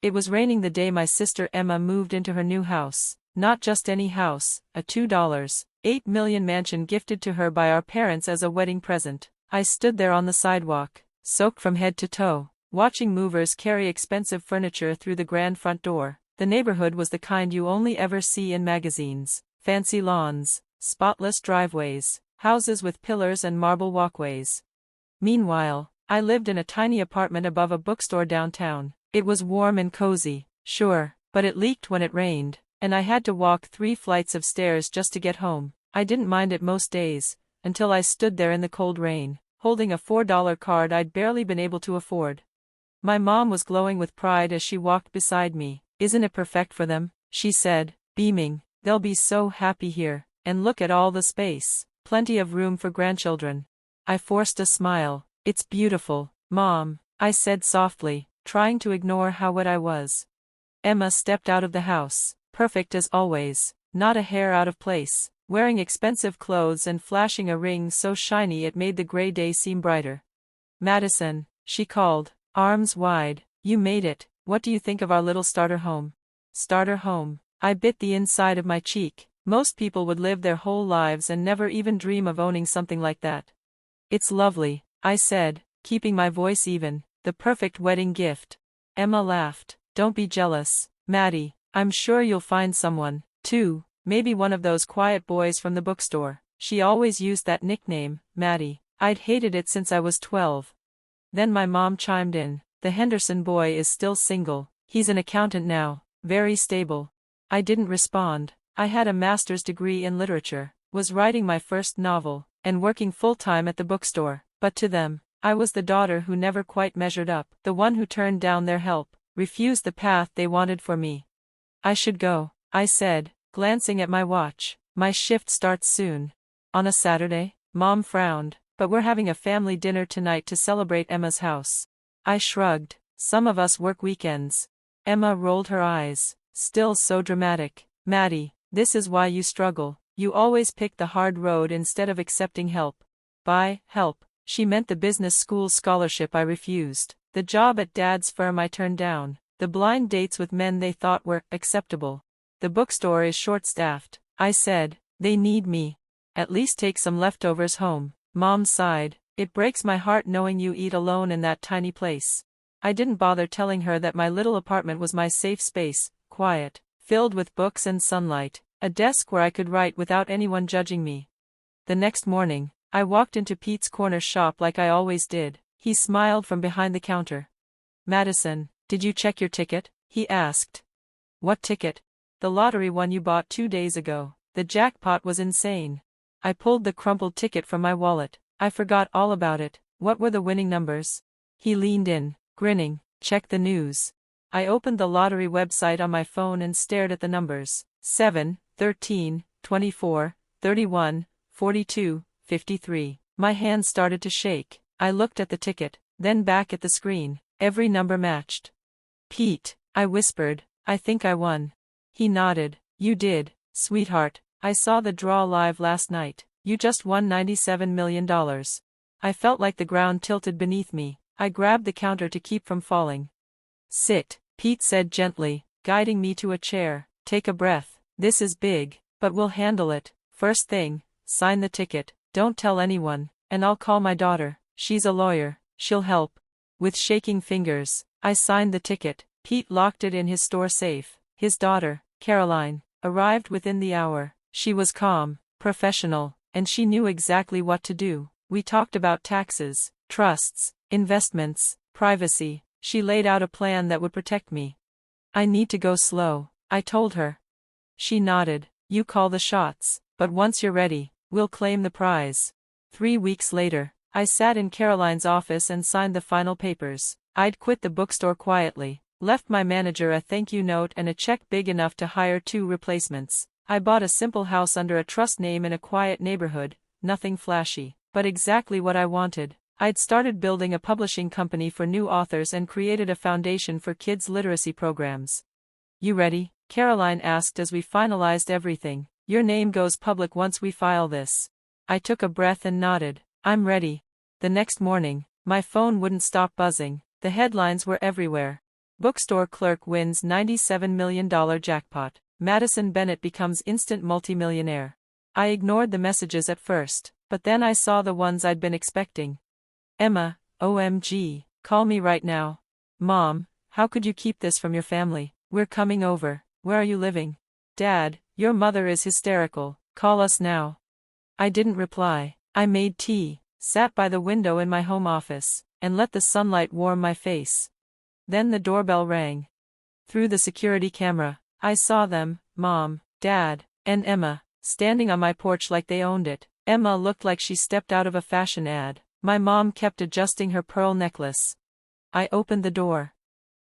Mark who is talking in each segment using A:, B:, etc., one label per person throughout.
A: It was raining the day my sister Emma moved into her new house. Not just any house, a $2.8 million mansion gifted to her by our parents as a wedding present. I stood there on the sidewalk, soaked from head to toe, watching movers carry expensive furniture through the grand front door. The neighborhood was the kind you only ever see in magazines. Fancy lawns, spotless driveways, houses with pillars and marble walkways. Meanwhile, I lived in a tiny apartment above a bookstore downtown. It was warm and cozy, sure, but it leaked when it rained, and I had to walk 3 flights of stairs just to get home. I didn't mind it most days, until I stood there in the cold rain, holding a $4 card I'd barely been able to afford. My mom was glowing with pride as she walked beside me. "Isn't it perfect for them?" she said, beaming. "They'll be so happy here, and look at all the space. Plenty of room for grandchildren." I forced a smile. "It's beautiful, Mom," I said softly, trying to ignore how wet I was. Emma stepped out of the house, perfect as always, not a hair out of place, wearing expensive clothes and flashing a ring so shiny it made the gray day seem brighter. "Madison," she called, arms wide, "you made it. What do you think of our little starter home?" Starter home. I bit the inside of my cheek. Most people would live their whole lives and never even dream of owning something like that. "It's lovely," I said, keeping my voice even. "The perfect wedding gift." Emma laughed. "Don't be jealous, Maddie. I'm sure you'll find someone, too, maybe one of those quiet boys from the bookstore." She always used that nickname, Maddie. I'd hated it since I was 12. Then my mom chimed in. "The Henderson boy is still single. He's an accountant now, very stable." I didn't respond. I had a master's degree in literature, was writing my first novel, and working full-time at the bookstore. But to them, I was the daughter who never quite measured up, the one who turned down their help, refused the path they wanted for me. "I should go," I said, glancing at my watch. "My shift starts soon." "On a Saturday?" Mom frowned. "But we're having a family dinner tonight to celebrate Emma's house." I shrugged. "Some of us work weekends." Emma rolled her eyes. Still so dramatic. "Maddie, this is why you struggle. You always pick the hard road instead of accepting help." By help, she meant the business school scholarship I refused, the job at Dad's firm I turned down, the blind dates with men they thought were acceptable. "The bookstore is short-staffed," I said. "They need me." "At least take some leftovers home." Mom sighed. "It breaks my heart knowing you eat alone in that tiny place." I didn't bother telling her that my little apartment was my safe space, quiet, filled with books and sunlight, a desk where I could write without anyone judging me. The next morning, I walked into Pete's corner shop like I always did. He smiled from behind the counter. "Madison, did you check your ticket?" he asked. "What ticket?" "The lottery one you bought 2 days ago. The jackpot was insane." I pulled the crumpled ticket from my wallet. I forgot all about it. "What were the winning numbers?" He leaned in, grinning. "Check the news." I opened the lottery website on my phone and stared at the numbers. 7, 13, 24, 31, 42, 53. My hands started to shake. I looked at the ticket, then back at the screen. Every number matched. "Pete," I whispered, "I think I won." He nodded. "You did, sweetheart. I saw the draw live last night. You just won $97 million. I felt like the ground tilted beneath me. I grabbed the counter to keep from falling. "Sit," Pete said gently, guiding me to a chair. "Take a breath. This is big, but we'll handle it. First thing, sign the ticket. Don't tell anyone, and I'll call my daughter. She's a lawyer. She'll help." With shaking fingers, I signed the ticket. Pete locked it in his store safe. His daughter, Caroline, arrived within the hour. She was calm, professional, and she knew exactly what to do. We talked about taxes, trusts, investments, privacy. She laid out a plan that would protect me. "I need to go slow," I told her. She nodded. "You call the shots, but once you're ready, we'll claim the prize." 3 weeks later, I sat in Caroline's office and signed the final papers. I'd quit the bookstore quietly, left my manager a thank you note and a check big enough to hire 2 replacements. I bought a simple house under a trust name in a quiet neighborhood, nothing flashy, but exactly what I wanted. I'd started building a publishing company for new authors and created a foundation for kids' literacy programs. "You ready?" Caroline asked as we finalized everything. "Your name goes public once we file this." I took a breath and nodded. "I'm ready." The next morning, my phone wouldn't stop buzzing. The headlines were everywhere. Bookstore clerk wins $97 million jackpot. Madison Bennett becomes instant multimillionaire. I ignored the messages at first, but then I saw the ones I'd been expecting. Emma, OMG, call me right now. Mom, how could you keep this from your family? We're coming over. Where are you living? Dad, your mother is hysterical. Call us now. I didn't reply. I made tea, sat by the window in my home office, and let the sunlight warm my face. Then the doorbell rang. Through the security camera, I saw them, Mom, Dad, and Emma, standing on my porch like they owned it. Emma looked like she stepped out of a fashion ad. My mom kept adjusting her pearl necklace. I opened the door.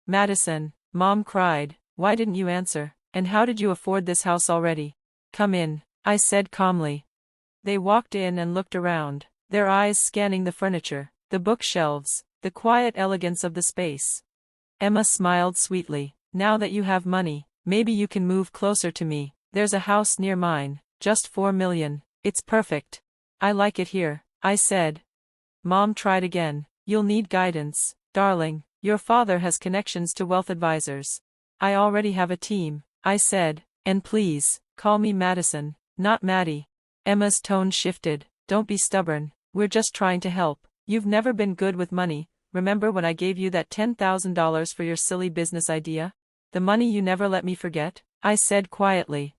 A: Madison, Mom cried, why didn't you answer? And how did you afford this house already? Come in, I said calmly. They walked in and looked around, their eyes scanning the furniture, the bookshelves, the quiet elegance of the space. Emma smiled sweetly. Now that you have money, maybe you can move closer to me. There's a house near mine, just $4 million. It's perfect. I like it here, I said. Mom tried again. You'll need guidance, darling. Your father has connections to wealth advisors. I already have a team, I said. And please, call me Madison, not Maddie. Emma's tone shifted. Don't be stubborn. We're just trying to help. You've never been good with money. Remember when I gave you that $10,000 for your silly business idea? The money you never let me forget? I said quietly.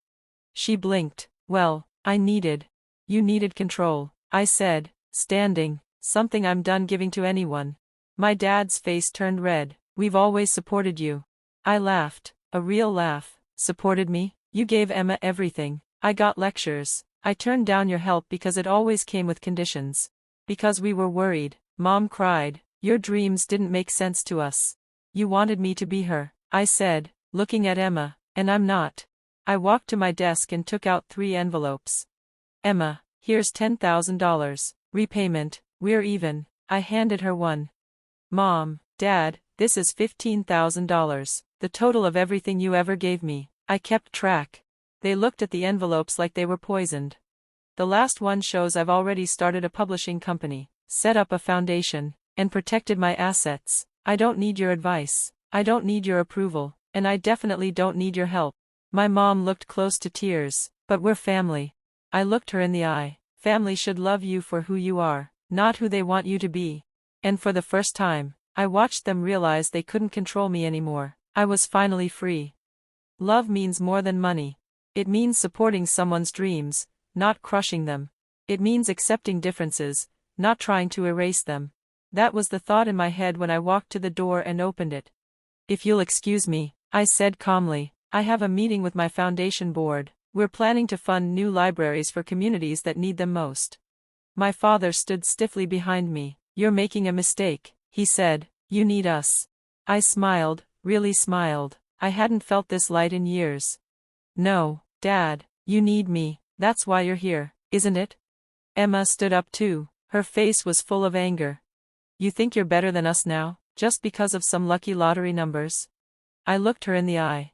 A: She blinked. Well, you needed control, I said, standing, something I'm done giving to anyone. My dad's face turned red. We've always supported you. I laughed, a real laugh. Supported me? You gave Emma everything. I got lectures. I turned down your help because it always came with conditions. Because we were worried. Mom cried. Your dreams didn't make sense to us. You wanted me to be her, I said, looking at Emma, and I'm not. I walked to my desk and took out 3 envelopes. Emma, here's $10,000. Repayment, we're even. I handed her one. Mom, Dad, this is $15,000, the total of everything you ever gave me. I kept track. They looked at the envelopes like they were poisoned. The last one shows I've already started a publishing company, set up a foundation, and protected my assets. I don't need your advice. I don't need your approval, and I definitely don't need your help. My mom looked close to tears. But we're family. I looked her in the eye. Family should love you for who you are, not who they want you to be. And for the first time, I watched them realize they couldn't control me anymore. I was finally free. Love means more than money. It means supporting someone's dreams, not crushing them. It means accepting differences, not trying to erase them. That was the thought in my head when I walked to the door and opened it. If you'll excuse me, I said calmly, I have a meeting with my foundation board. We're planning to fund new libraries for communities that need them most. My father stood stiffly behind me. You're making a mistake, he said. You need us. I smiled, really smiled. I hadn't felt this light in years. No, Dad, you need me. That's why you're here, isn't it? Emma stood up too. Her face was full of anger. You think you're better than us now, just because of some lucky lottery numbers? I looked her in the eye.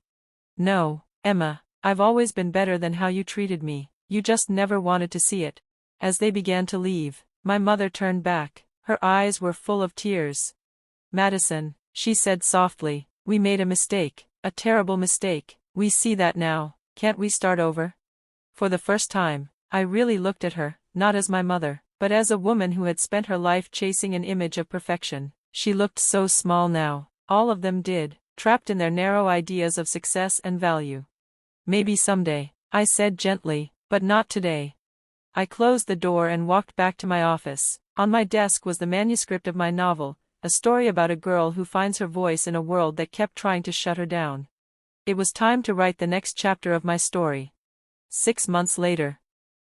A: No, Emma, I've always been better than how you treated me. You just never wanted to see it. As they began to leave, my mother turned back. Her eyes were full of tears. Madison, she said softly, we made a mistake, a terrible mistake. We see that now. Can't we start over? For the first time, I really looked at her, not as my mother, but as a woman who had spent her life chasing an image of perfection. She looked so small now. All of them did, trapped in their narrow ideas of success and value. Maybe someday, I said gently, but not today. I closed the door and walked back to my office. On my desk was the manuscript of my novel, a story about a girl who finds her voice in a world that kept trying to shut her down. It was time to write the next chapter of my story. 6 months later.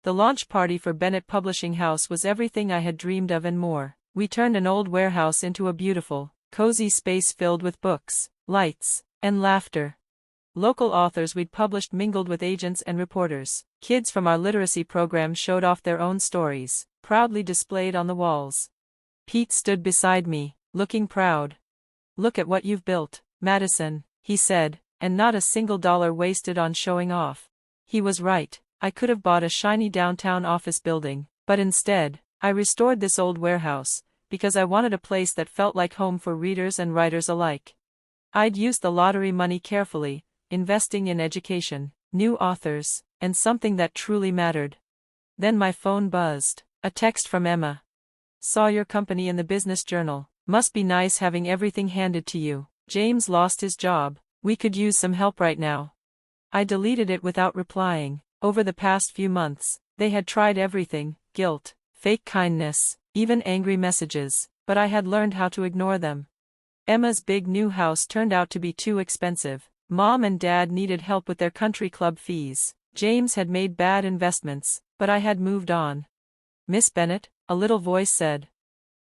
A: The launch party for Bennett Publishing House was everything I had dreamed of and more. We turned an old warehouse into a beautiful, cozy space filled with books, lights, and laughter. Local authors we'd published mingled with agents and reporters. Kids from our literacy program showed off their own stories, proudly displayed on the walls. Pete stood beside me, looking proud. Look at what you've built, Madison, he said, and not a single dollar wasted on showing off. He was right. I could have bought a shiny downtown office building, but instead, I restored this old warehouse, because I wanted a place that felt like home for readers and writers alike. I'd used the lottery money carefully, investing in education, new authors, and something that truly mattered. Then my phone buzzed. A text from Emma. Saw your company in the business journal. Must be nice having everything handed to you. James lost his job. We could use some help right now. I deleted it without replying. Over the past few months, they had tried everything: guilt, fake kindness, even angry messages, but I had learned how to ignore them. Emma's big new house turned out to be too expensive. Mom and Dad needed help with their country club fees. James had made bad investments, but I had moved on. Miss Bennet, a little voice said.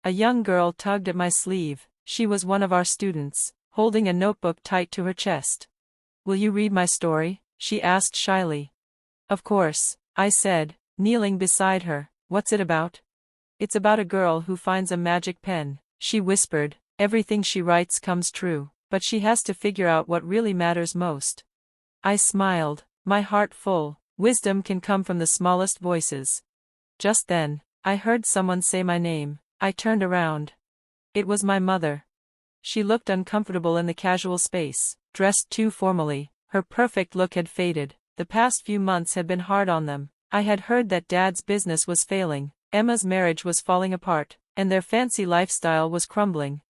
A: A young girl tugged at my sleeve. She was one of our students, holding a notebook tight to her chest. Will you read my story? She asked shyly. Of course, I said, kneeling beside her. What's it about? It's about a girl who finds a magic pen, she whispered. Everything she writes comes true, but she has to figure out what really matters most. I smiled, my heart full. Wisdom can come from the smallest voices. Just then, I heard someone say my name. I turned around. It was my mother. She looked uncomfortable in the casual space, dressed too formally. Her perfect look had faded. The past few months had been hard on them. I had heard that Dad's business was failing, Emma's marriage was falling apart, and their fancy lifestyle was crumbling.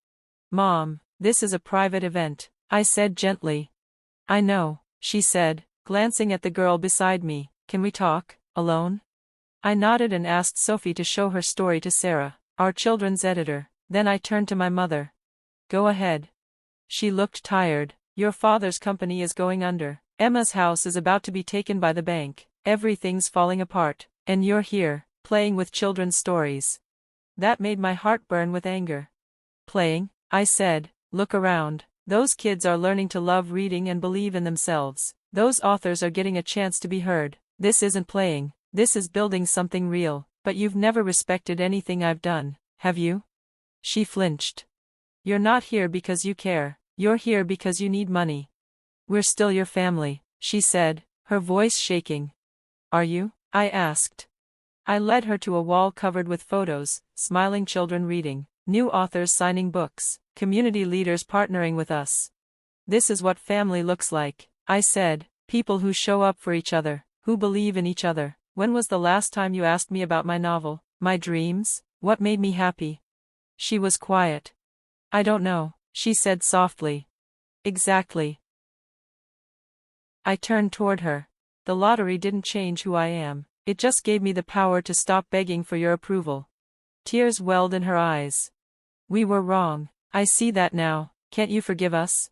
A: Mom, this is a private event, I said gently. I know, she said, glancing at the girl beside me. Can we talk, alone? I nodded and asked Sophie to show her story to Sarah, our children's editor. Then I turned to my mother. Go ahead. She looked tired. Your father's company is going under. Emma's house is about to be taken by the bank. Everything's falling apart, and you're here, playing with children's stories. That made my heart burn with anger. Playing? I said. Look around. Those kids are learning to love reading and believe in themselves. Those authors are getting a chance to be heard. This isn't playing. This is building something real. But you've never respected anything I've done, have you? She flinched. You're not here because you care. You're here because you need money. We're still your family, she said, her voice shaking. Are you? I asked. I led her to a wall covered with photos, smiling children reading, new authors signing books, community leaders partnering with us. This is what family looks like, I said, people who show up for each other, who believe in each other. When was the last time you asked me about my novel, my dreams, what made me happy? She was quiet. I don't know, she said softly. Exactly. I turned toward her. The lottery didn't change who I am. It just gave me the power to stop begging for your approval. Tears welled in her eyes. We were wrong. I see that now. Can't you forgive us?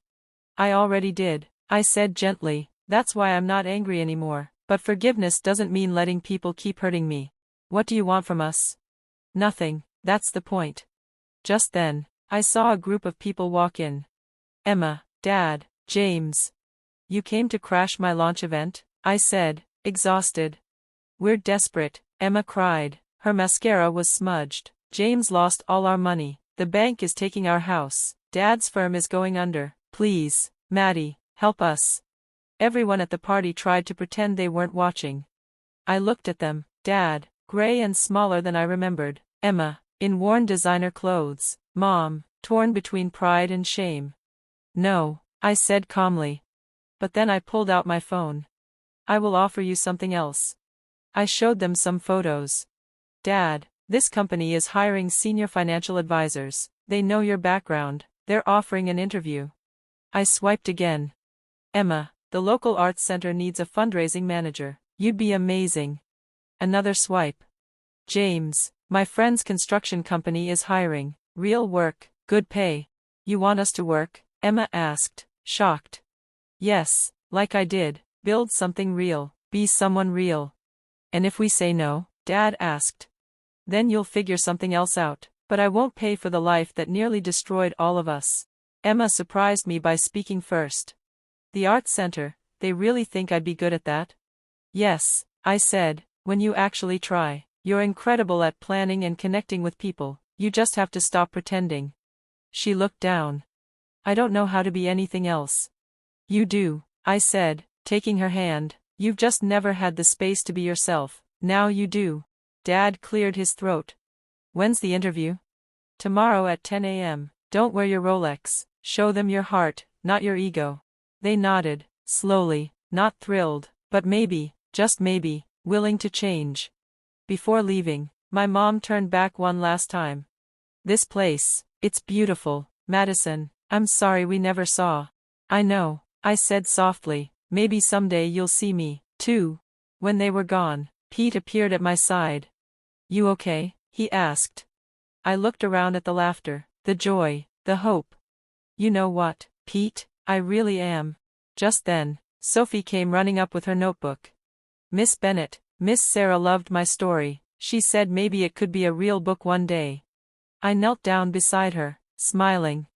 A: I already did, I said gently. That's why I'm not angry anymore. But forgiveness doesn't mean letting people keep hurting me. What do you want from us? Nothing, that's the point. Just then, I saw a group of people walk in. Emma, Dad, James. You came to crash my launch event? I said, exhausted. We're desperate, Emma cried. Her mascara was smudged. James lost all our money. The bank is taking our house. Dad's firm is going under. Please, Maddie, help us. Everyone at the party tried to pretend they weren't watching. I looked at them. Dad, gray and smaller than I remembered. Emma, in worn designer clothes. Mom, torn between pride and shame. No, I said calmly. But then I pulled out my phone. I will offer you something else. I showed them some photos. Dad, this company is hiring senior financial advisors. They know your background. They're offering an interview. I swiped again. Emma, the local arts center needs a fundraising manager. You'd be amazing. Another swipe. James, my friend's construction company is hiring. Real work, good pay. You want us to work? Emma asked, shocked. Yes, like I did. Build something real. Be someone real. And if we say no? Dad asked. Then you'll figure something else out. But I won't pay for the life that nearly destroyed all of us. Emma surprised me by speaking first. The Arts Center, they really think I'd be good at that? Yes, I said, when you actually try. You're incredible at planning and connecting with people. You just have to stop pretending. She looked down. I don't know how to be anything else. You do, I said, taking her hand. You've just never had the space to be yourself. Now you do. Dad cleared his throat. When's the interview? Tomorrow at 10 a.m. Don't wear your Rolex. Show them your heart, not your ego. They nodded, slowly, not thrilled, but maybe, just maybe, willing to change. Before leaving, my mom turned back one last time. This place, it's beautiful, Madison. I'm sorry we never saw. I know, I said softly, maybe someday you'll see me, too. When they were gone, Pete appeared at my side. You okay? He asked. I looked around at the laughter, the joy, the hope. You know what, Pete, I really am. Just then, Sophie came running up with her notebook. Miss Bennet, Miss Sarah loved my story. She said maybe it could be a real book one day. I knelt down beside her, smiling.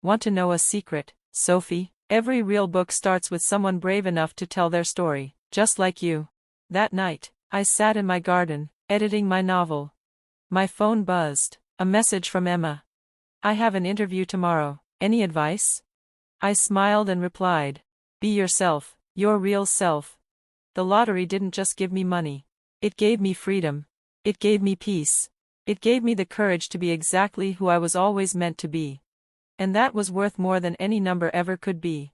A: Want to know a secret, Sophie? Every real book starts with someone brave enough to tell their story, just like you. That night, I sat in my garden, editing my novel. My phone buzzed, a message from Emma. I have an interview tomorrow, any advice? I smiled and replied. Be yourself, your real self. The lottery didn't just give me money. It gave me freedom. It gave me peace. It gave me the courage to be exactly who I was always meant to be. And that was worth more than any number ever could be.